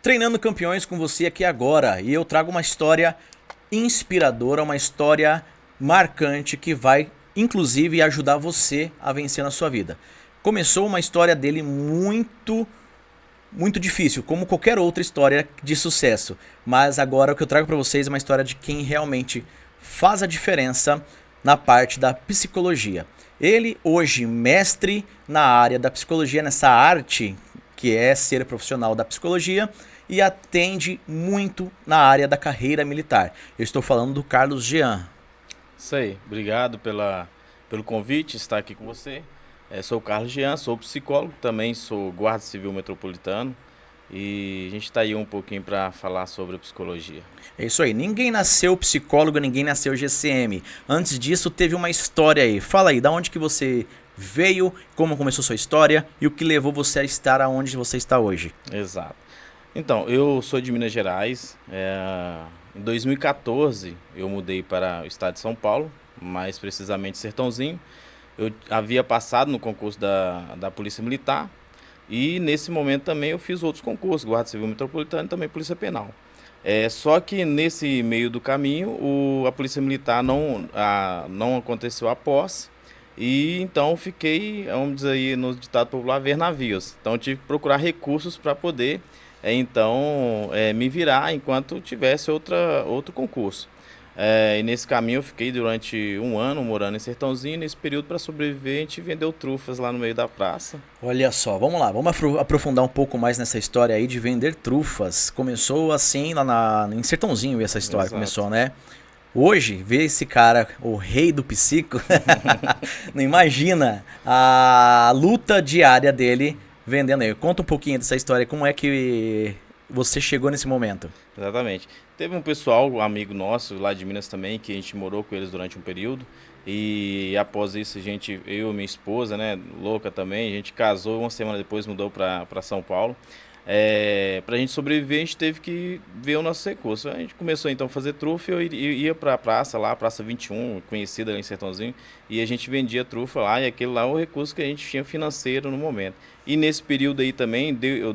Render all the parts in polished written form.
Treinando Campeões com você aqui agora. E eu trago uma história inspiradora, uma história marcante que vai, inclusive, ajudar você a vencer na sua vida. Começou uma história dele muito difícil, como qualquer outra história de sucesso. Mas agora o que eu trago para vocês é uma história de quem realmente faz a diferença na parte da psicologia. Ele hoje mestre na área da psicologia, nessa arte que é ser profissional da psicologia, e atende muito na área da carreira militar. Eu estou falando do Carlos Jean. Isso aí, obrigado pelo convite, estar aqui com você. Sou o Carlos Jean, sou psicólogo, também sou guarda civil metropolitano e a gente está aí um pouquinho para falar sobre a psicologia. É isso aí, ninguém nasceu psicólogo, ninguém nasceu GCM. Antes disso teve uma história aí. Fala aí, da onde que você veio, como começou sua história e o que levou você a estar aonde você está hoje. Exato. Então, eu sou de Minas Gerais. Em 2014 eu mudei para o estado de São Paulo, mais precisamente Sertãozinho. Eu havia passado no concurso da Polícia Militar e nesse momento também eu fiz outros concursos, Guarda Civil Metropolitano e também Polícia Penal. Só que nesse meio do caminho a Polícia Militar não aconteceu a posse e então fiquei, vamos dizer aí no ditado popular, ver navios. Então eu tive que procurar recursos para poder me virar enquanto tivesse outro concurso. E nesse caminho eu fiquei durante um ano morando em Sertãozinho. Nesse período, para sobreviver, a gente vendeu trufas lá no meio da praça. Olha só, vamos lá, vamos aprofundar um pouco mais nessa história aí de vender trufas. Começou assim lá em Sertãozinho essa história. Exato. Começou, né? Hoje, ver esse cara, o rei do psico, não imagina a luta diária dele vendendo aí. Conta um pouquinho dessa história, como é que você chegou nesse momento? Exatamente. Teve um pessoal, um amigo nosso lá de Minas também, que a gente morou com eles durante um período. E após isso, eu e minha esposa, né, louca também, a gente casou, uma semana depois mudou para São Paulo. Para a gente sobreviver, a gente teve que ver o nosso recurso. A gente começou então a fazer trufa, eu ia para a praça lá, Praça 21, conhecida ali em Sertãozinho, e a gente vendia trufa lá, e aquele lá é o recurso que a gente tinha financeiro no momento. E nesse período aí também, eu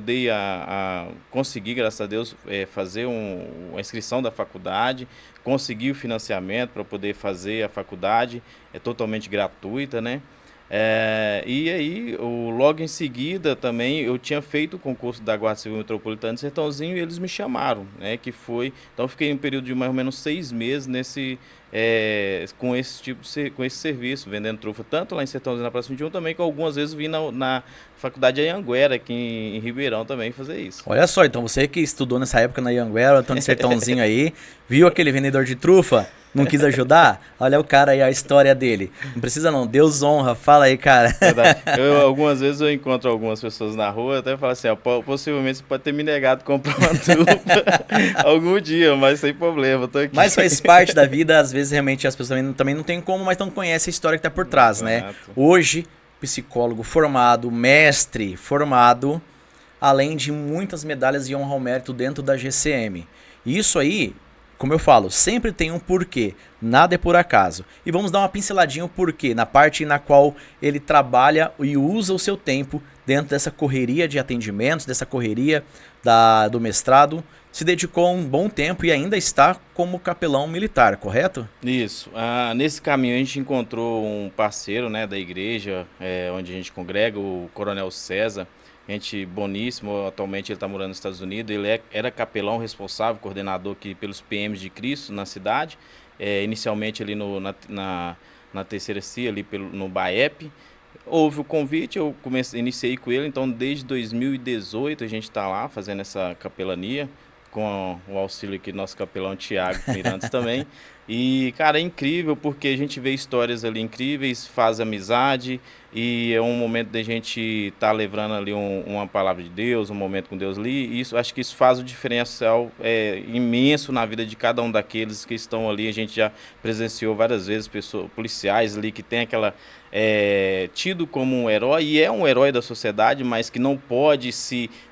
consegui, graças a Deus, fazer uma inscrição da faculdade, consegui o financiamento para poder fazer a faculdade, é totalmente gratuita, né? E aí, logo em seguida também, eu tinha feito o concurso da Guarda Civil Metropolitana de Sertãozinho e eles me chamaram, né? Então eu fiquei em um período de mais ou menos 6 meses com esse serviço, vendendo trufa, tanto lá em Sertãozinho na Praça 21, também que algumas vezes vim na faculdade Anhanguera, aqui em Ribeirão também, fazer isso. Olha só, então você que estudou nessa época na Anhanguera, Antônio Sertãozinho aí, viu aquele vendedor de trufa, não quis ajudar? Olha o cara aí, a história dele. Não precisa não, Deus honra, fala aí, cara. Algumas vezes eu encontro algumas pessoas na rua, até falo assim, possivelmente você pode ter me negado comprar uma trufa algum dia, mas sem problema, tô aqui. Mas faz parte da vida, às vezes realmente as pessoas também não tem como, mas não conhecem a história que tá por trás, exato, né? Hoje, psicólogo formado, mestre formado, além de muitas medalhas de honra ao mérito dentro da GCM. E isso aí, como eu falo, sempre tem um porquê, nada é por acaso. E vamos dar uma pinceladinha o porquê, na parte na qual ele trabalha e usa o seu tempo dentro dessa correria de atendimentos, dessa correria do mestrado. Se dedicou um bom tempo e ainda está como capelão militar, correto? Isso. Nesse caminho a gente encontrou um parceiro, né, da igreja, onde a gente congrega, o Coronel César. Gente boníssimo, atualmente ele está morando nos Estados Unidos. Ele era capelão responsável, coordenador aqui pelos PMs de Cristo na cidade. Inicialmente ali na terceira CIA, ali no BAEP. Houve o convite, iniciei com ele, então desde 2018 a gente está lá fazendo essa capelania, com o auxílio aqui do nosso capelão Tiago Mirantes também. E, cara, é incrível porque a gente vê histórias ali incríveis, faz amizade e é um momento da gente estar levando ali uma palavra de Deus, um momento com Deus ali. E acho que isso faz o diferencial imenso na vida de cada um daqueles que estão ali. A gente já presenciou várias vezes policiais ali que tem tido como um herói, e é um herói da sociedade, mas que não pode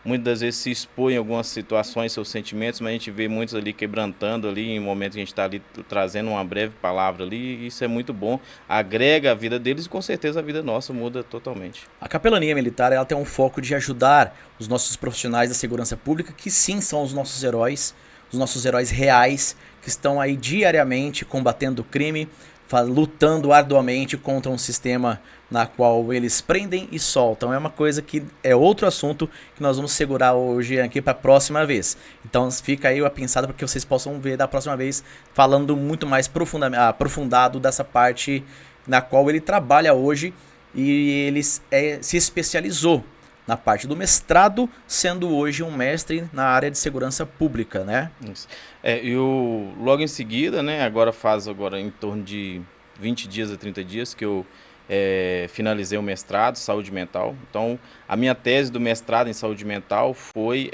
muitas das vezes se expor em algumas situações, seus sentimentos, mas a gente vê muitos ali quebrantando ali, em momentos que a gente está ali trazendo uma breve palavra ali, e isso é muito bom, agrega a vida deles e com certeza a vida nossa muda totalmente. A capelania militar, ela tem um foco de ajudar os nossos profissionais da segurança pública, que sim são os nossos heróis reais, que estão aí diariamente combatendo o crime, lutando arduamente contra um sistema na qual eles prendem e soltam. É uma coisa que é outro assunto que nós vamos segurar hoje aqui para a próxima vez. Então fica aí a pensada para que vocês possam ver da próxima vez falando muito mais aprofundado dessa parte na qual ele trabalha hoje e ele se especializou na parte do mestrado, sendo hoje um mestre na área de segurança pública, né? Isso. Eu logo em seguida, né, agora em torno de 20 dias a 30 dias que eu finalizei o mestrado, saúde mental. Então, a minha tese do mestrado em saúde mental foi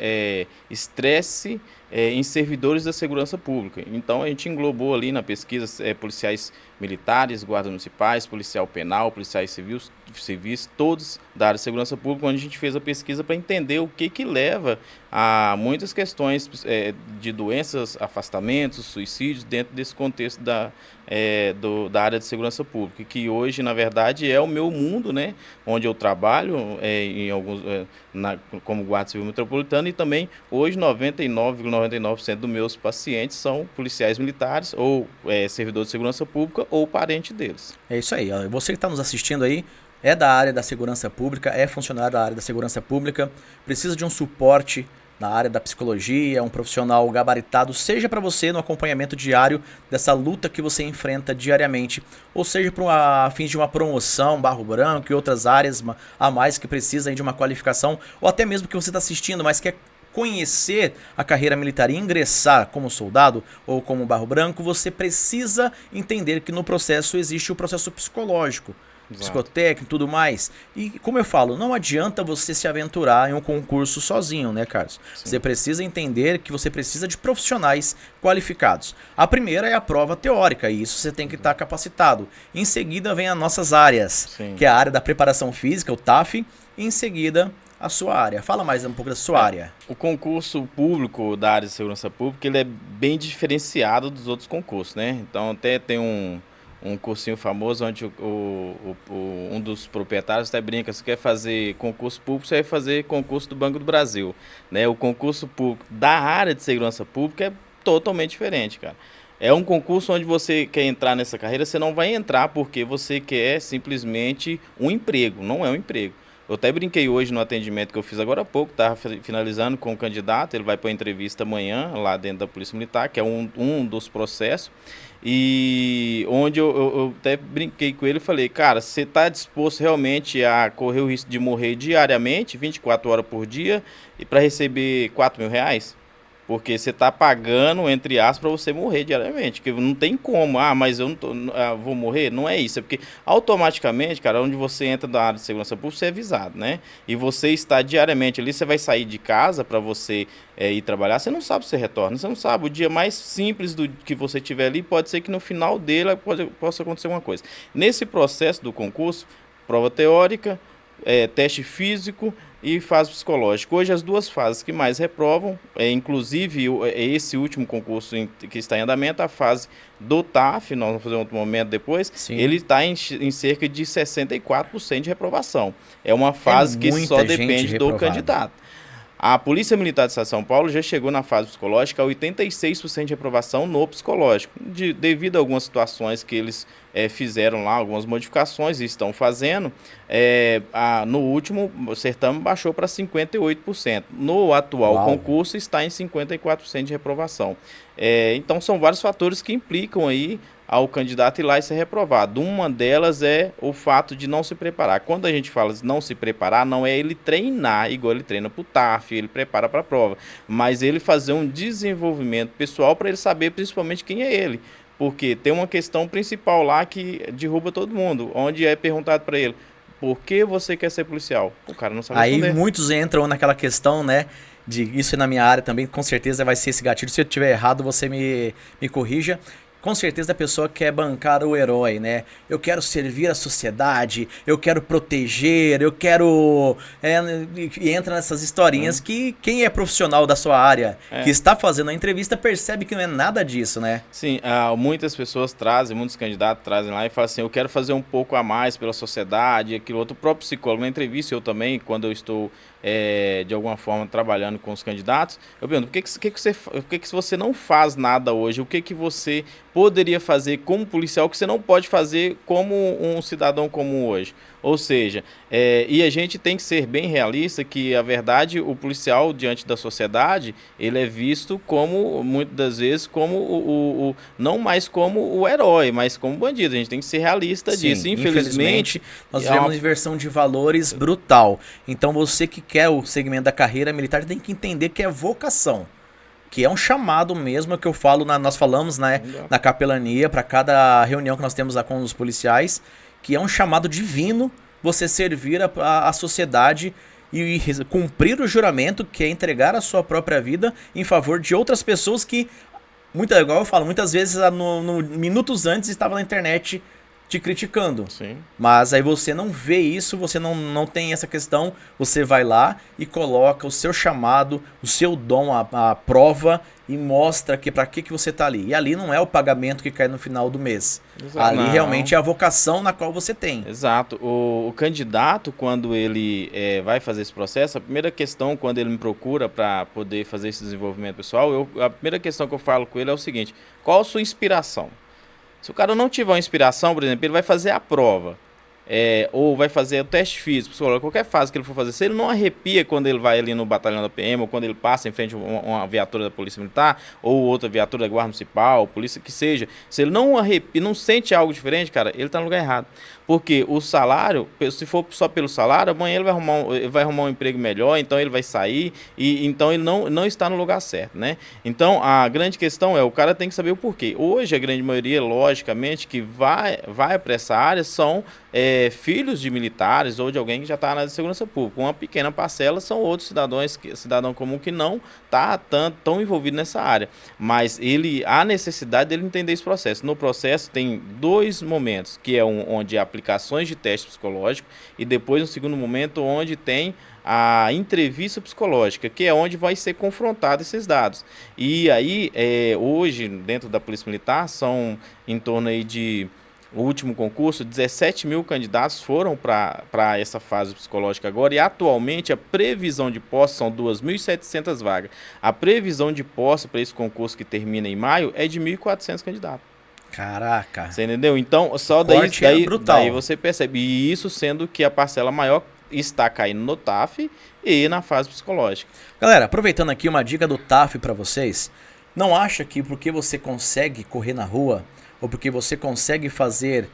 estresse em servidores da segurança pública. Então, a gente englobou ali na pesquisa policiais militares, guardas municipais, policial penal, policiais civis, todos da área de segurança pública, onde a gente fez a pesquisa para entender o que leva a muitas questões de doenças, afastamentos, suicídios, dentro desse contexto da área de segurança pública, que hoje, na verdade, é o meu mundo, né, onde eu trabalho como guarda civil metropolitano, e também hoje 99,99% dos meus pacientes são policiais militares ou servidores de segurança pública ou parente deles. É isso aí. Você que está nos assistindo aí é da área da segurança pública, é funcionário da área da segurança pública, precisa de um suporte na área da psicologia, um profissional gabaritado, seja para você no acompanhamento diário dessa luta que você enfrenta diariamente, ou seja a fim de uma promoção, Barro Branco e outras áreas a mais que precisam de uma qualificação, ou até mesmo que você está assistindo, mas quer conhecer a carreira militar e ingressar como soldado ou como Barro Branco, você precisa entender que no processo existe o processo psicológico, psicotécnico e tudo mais. E como eu falo, não adianta você se aventurar em um concurso sozinho, né, Carlos? Sim. Você precisa entender que você precisa de profissionais qualificados. A primeira é a prova teórica, e isso você tem que estar capacitado. Em seguida vem as nossas áreas, Sim. que é a área da preparação física, o TAF, e em seguida a sua área. Fala mais um pouco da sua área. O concurso público da área de segurança pública, ele é bem diferenciado dos outros concursos, né? Então até tem um cursinho famoso onde um dos proprietários até brinca, se quer fazer concurso público, você vai fazer concurso do Banco do Brasil, né? O concurso público da área de segurança pública é totalmente diferente, cara. É um concurso onde você quer entrar nessa carreira, você não vai entrar porque você quer simplesmente um emprego, não é um emprego. Eu até brinquei hoje no atendimento que eu fiz agora há pouco, estava finalizando com o candidato, ele vai para uma entrevista amanhã lá dentro da Polícia Militar, que é um dos processos, e onde eu até brinquei com ele e falei, cara, você está disposto realmente a correr o risco de morrer diariamente, 24 horas por dia, e para receber R$4.000? Porque você está pagando, entre aspas, para você morrer diariamente. Porque não tem como, mas eu não vou morrer. Não é isso. É porque automaticamente, cara, onde você entra na área de segurança pública, você é avisado, né? E você está diariamente ali, você vai sair de casa para você ir trabalhar, você não sabe se você retorna. Você não sabe. O dia mais simples que você tiver ali, pode ser que no final dele possa acontecer alguma coisa. Nesse processo do concurso, prova teórica, teste físico e fase psicológica. Hoje as duas fases que mais reprovam, inclusive esse último concurso que está em andamento, a fase do TAF, nós vamos fazer um outro momento depois, Sim. ele está em cerca de 64% de reprovação. É uma fase que só depende do candidato. A Polícia Militar do Estado de São Paulo já chegou na fase psicológica a 86% de reprovação no psicológico, devido a algumas situações que eles fizeram lá, algumas modificações e estão fazendo. No último certame baixou para 58%. No atual concurso está em 54% de reprovação. Então são vários fatores que implicam aí ao candidato ir lá e ser reprovado. Uma delas é o fato de não se preparar. Quando a gente fala de não se preparar, não é ele treinar igual ele treina para o TAF, ele prepara para a prova, mas ele fazer um desenvolvimento pessoal para ele saber principalmente quem é ele. Porque tem uma questão principal lá que derruba todo mundo, onde é perguntado para ele, por que você quer ser policial? O cara não sabe responder. Aí muitos entram naquela questão, né, de isso é na minha área também, com certeza vai ser esse gatilho. Se eu estiver errado, você me corrija. com certeza a pessoa quer bancar o herói, né? Eu quero servir a sociedade, eu quero proteger, eu quero... e entra nessas historinhas que quem é profissional da sua área, que está fazendo a entrevista, percebe que não é nada disso, né? Sim, muitas pessoas trazem, muitos candidatos trazem lá e falam assim, eu quero fazer um pouco a mais pela sociedade, aquilo outro. O próprio psicólogo na entrevista, eu também, quando eu estou de alguma forma trabalhando com os candidatos, eu pergunto, por que você não faz nada hoje? O que você poderia fazer como policial que você não pode fazer como um cidadão comum hoje? Ou seja, e a gente tem que ser bem realista que, a verdade, o policial diante da sociedade, ele é visto como, muitas das vezes, como não mais como o herói, mas como bandido. A gente tem que ser realista disso. Infelizmente, nós vivemos uma inversão de valores brutal. Então, você que quer o segmento da carreira militar tem que entender que é vocação. Que é um chamado mesmo, que eu falo, nós falamos, né, na capelania, para cada reunião que nós temos lá com os policiais, que é um chamado divino você servir a sociedade e cumprir o juramento, que é entregar a sua própria vida em favor de outras pessoas que, igual eu falo, muitas vezes minutos antes estava na internet te criticando. Sim. Mas aí você não vê isso, você não tem essa questão, você vai lá e coloca o seu chamado, o seu dom à prova e mostra que para que você está ali. E ali não é o pagamento que cai no final do mês. Exato. Ali realmente é a vocação na qual você tem. Exato. O candidato, quando ele vai fazer esse processo, a primeira questão, quando ele me procura para poder fazer esse desenvolvimento pessoal, a primeira questão que eu falo com ele é o seguinte: qual a sua inspiração? Se o cara não tiver uma inspiração, por exemplo, ele vai fazer a prova, ou vai fazer o teste físico, qualquer fase que ele for fazer, se ele não arrepia quando ele vai ali no batalhão da PM, ou quando ele passa em frente a uma viatura da Polícia Militar, ou outra viatura da Guarda Municipal, polícia que seja, se ele não arrepia, não sente algo diferente, cara, ele está no lugar errado. Porque o salário, se for só pelo salário, amanhã ele vai arrumar um emprego melhor, então ele vai sair, e então ele não está no lugar certo, né? Então, a grande questão o cara tem que saber o porquê. Hoje, a grande maioria, logicamente, que vai para essa área são filhos de militares ou de alguém que já está na área de segurança pública. Uma pequena parcela são outros cidadão comum que não está tão envolvido nessa área. Mas há necessidade dele entender esse processo. No processo tem dois momentos, que é onde há aplicações de teste psicológico e depois um segundo momento onde tem a entrevista psicológica, que é onde vai ser confrontado esses dados. E aí, hoje, dentro da Polícia Militar, são em torno aí de... O último concurso, 17 mil candidatos foram para essa fase psicológica agora, e atualmente a previsão de posse são 2.700 vagas. A previsão de posse para esse concurso que termina em maio é de 1.400 candidatos. Caraca! Você entendeu? Então, só daí você percebe. E isso sendo que a parcela maior está caindo no TAF e na fase psicológica. Galera, aproveitando aqui uma dica do TAF para vocês, não acha que porque você consegue correr na rua, ou porque você consegue fazer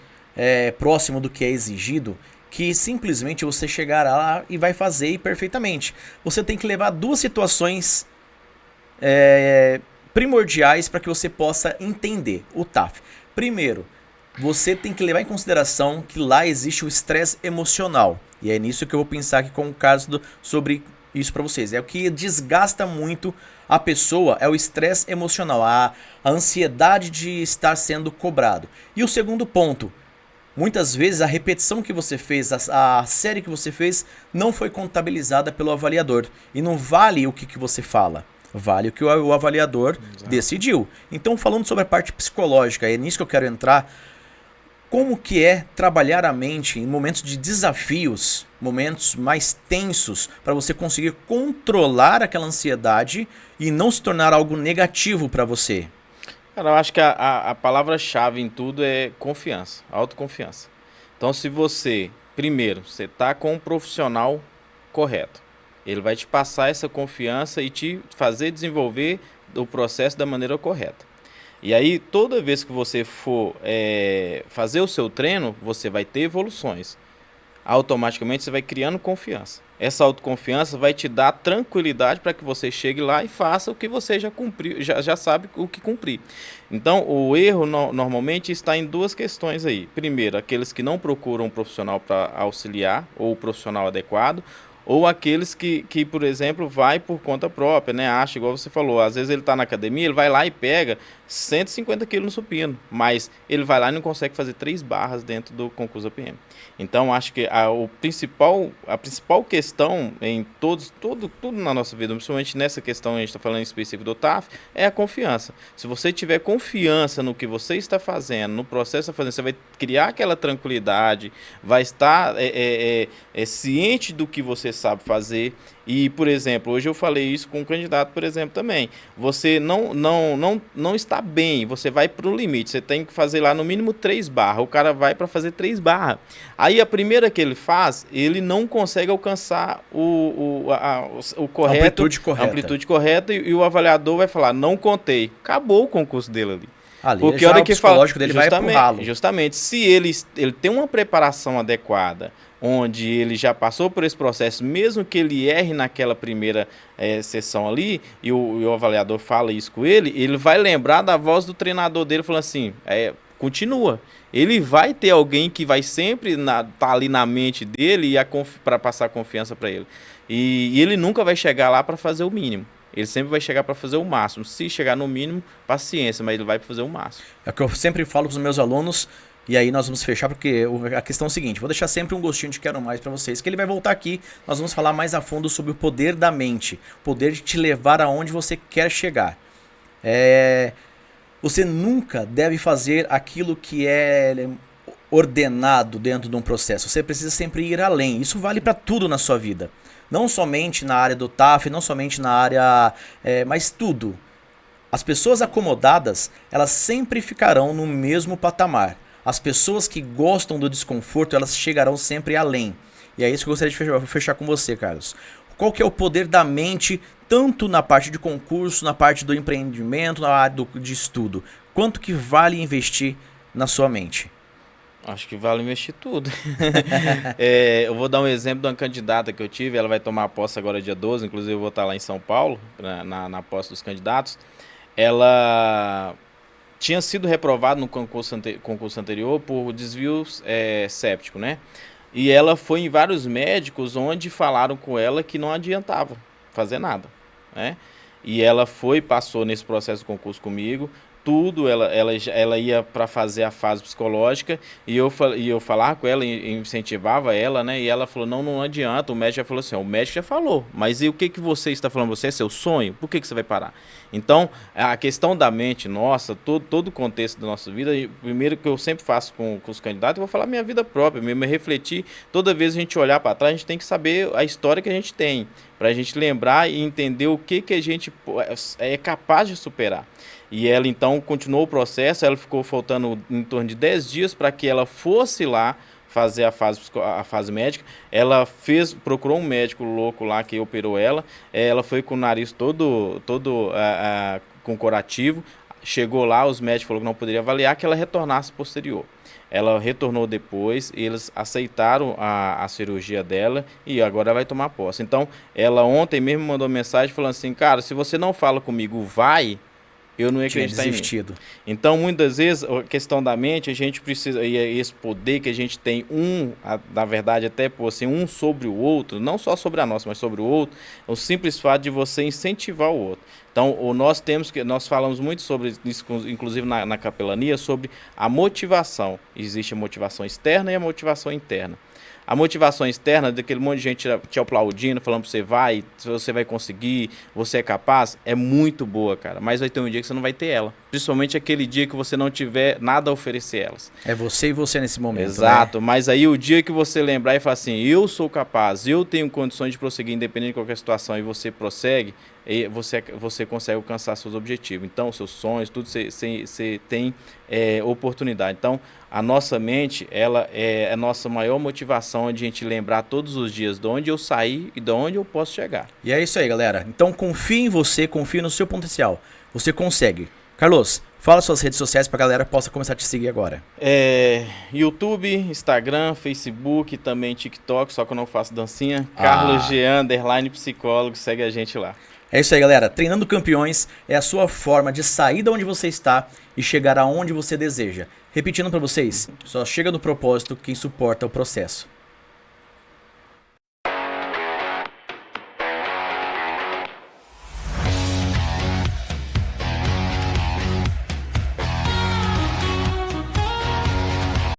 próximo do que é exigido, que simplesmente você chegará lá e vai fazer perfeitamente. Você tem que levar duas situações primordiais para que você possa entender o TAF. Primeiro, você tem que levar em consideração que lá existe o estresse emocional. E é nisso que eu vou pensar aqui com o caso sobre isso para vocês. É o que desgasta muito a pessoa, é o estresse emocional, a ansiedade de estar sendo cobrado. E o segundo ponto, muitas vezes a repetição que você fez, a série que você fez, não foi contabilizada pelo avaliador. E não vale o que você fala, vale o que o avaliador decidiu. Então, falando sobre a parte psicológica, é nisso que eu quero entrar. Como que é trabalhar a mente em momentos de desafios, momentos mais tensos, para você conseguir controlar aquela ansiedade e não se tornar algo negativo para você? Cara, eu acho que a palavra-chave em tudo é confiança, autoconfiança. Então, se você, primeiro, você está com um profissional correto, ele vai te passar essa confiança e te fazer desenvolver o processo da maneira correta. E aí, toda vez que você for fazer o seu treino, você vai ter evoluções. Automaticamente, você vai criando confiança. Essa autoconfiança vai te dar tranquilidade para que você chegue lá e faça o que você já cumpriu, já sabe o que cumprir. Então, o erro normalmente está em duas questões aí. Primeiro, aqueles que não procuram um profissional para auxiliar ou o profissional adequado, ou aqueles que, por exemplo, vai por conta própria, né? Acha, igual você falou, às vezes ele está na academia, ele vai lá e pega 150 quilos no supino, mas ele vai lá e não consegue fazer 3 barras dentro do concurso APM. Então, acho que a principal questão em tudo na nossa vida, principalmente nessa questão, a gente está falando em específico do TAF, é a confiança. Se você tiver confiança no que você está fazendo, no processo que está fazendo, você vai criar aquela tranquilidade, vai estar ciente do que você sabe fazer. E, por exemplo, hoje eu falei isso com um candidato, por exemplo, também. Você não está bem, você vai para o limite. Você tem que fazer lá no mínimo 3 barras. O cara vai para fazer 3 barras. Aí a primeira que ele faz, ele não consegue alcançar o correto, a amplitude correta e o avaliador vai falar, não contei. Acabou o concurso dele ali. Porque a hora que o psicológico dele vai pro ralo. Justamente, se ele tem uma preparação adequada, onde ele já passou por esse processo, mesmo que ele erre naquela primeira sessão ali, e o avaliador fala isso com ele vai lembrar da voz do treinador dele, falando assim, continua. Ele vai ter alguém que vai sempre tá ali na mente dele para passar confiança para ele. E ele nunca vai chegar lá para fazer o mínimo. Ele sempre vai chegar para fazer o máximo. Se chegar no mínimo, paciência, mas ele vai fazer o máximo. É o que eu sempre falo para os meus alunos, e aí nós vamos fechar, porque a questão é a seguinte, vou deixar sempre um gostinho de quero mais para vocês, que ele vai voltar aqui, nós vamos falar mais a fundo sobre o poder da mente, o poder de te levar aonde você quer chegar. Você nunca deve fazer aquilo que é ordenado dentro de um processo, você precisa sempre ir além, isso vale para tudo na sua vida. Não somente na área do TAF, não somente na área, mas tudo. As pessoas acomodadas, elas sempre ficarão no mesmo patamar. As pessoas que gostam do desconforto, elas chegarão sempre além. E é isso que eu gostaria de fechar com você, Carlos. Qual que é o poder da mente, tanto na parte de concurso, na parte do empreendimento, na área de estudo? Quanto que vale investir na sua mente? Acho que vale investir tudo. Eu vou dar um exemplo de uma candidata que eu tive, ela vai tomar a posse agora dia 12, inclusive eu vou estar lá em São Paulo, na posse dos candidatos. Ela tinha sido reprovada no concurso anterior por desvio séptico, né? E ela foi em vários médicos onde falaram com ela que não adiantava fazer nada, né? E ela passou nesse processo de concurso comigo, tudo, ela ia para fazer a fase psicológica e eu falava com ela, incentivava ela, né? E ela falou, não adianta, o médico já falou assim, o médico já falou, mas e o que você está falando? Você é seu sonho? Por que você vai parar? Então, a questão da mente nossa, todo o contexto da nossa vida, primeiro que eu sempre faço com os candidatos, eu vou falar minha vida própria, mesmo refletir, toda vez a gente olhar para trás, a gente tem que saber a história que a gente tem, para a gente lembrar e entender o que a gente é capaz de superar. E ela então continuou o processo, ela ficou faltando em torno de 10 dias para que ela fosse lá fazer a fase médica. Ela procurou um médico louco lá que operou ela. Ela foi com o nariz todo com curativo. Chegou lá, os médicos falaram que não poderia avaliar, que ela retornasse posterior. Ela retornou depois, eles aceitaram a cirurgia dela e agora ela vai tomar posse. Então, ela ontem mesmo mandou mensagem falando assim, cara, se você não fala comigo, eu não ia acreditar em mim. Então, muitas vezes, a questão da mente, a gente precisa, e esse poder que a gente tem, na verdade, até por assim, um sobre o outro, não só sobre a nossa, mas sobre o outro, é o simples fato de você incentivar o outro. Então, nós falamos muito sobre isso, inclusive na capelania, sobre a motivação. Existe a motivação externa e a motivação interna. A motivação externa, daquele monte de gente te aplaudindo, falando que você vai conseguir, você é capaz, é muito boa, cara. Mas vai ter um dia que você não vai ter ela. Principalmente aquele dia que você não tiver nada a oferecer elas. É você e você nesse momento. Exato, né? Mas aí o dia que você lembrar e falar assim, eu sou capaz, eu tenho condições de prosseguir independente de qualquer situação, e você prossegue, você consegue alcançar seus objetivos. Então, seus sonhos, tudo você tem oportunidade. Então, a nossa mente, ela é a nossa maior motivação de a gente lembrar todos os dias de onde eu saí e de onde eu posso chegar. E é isso aí, galera. Então, confie em você, confie no seu potencial. Você consegue. Carlos, fala suas redes sociais para a galera possa começar a te seguir agora. YouTube, Instagram, Facebook, também TikTok, só que eu não faço dancinha. Carlos Jean, _psicólogo, segue a gente lá. É isso aí, galera. Treinando Campeões é a sua forma de sair de onde você está e chegar aonde você deseja. Repetindo para vocês, só chega no propósito quem suporta o processo.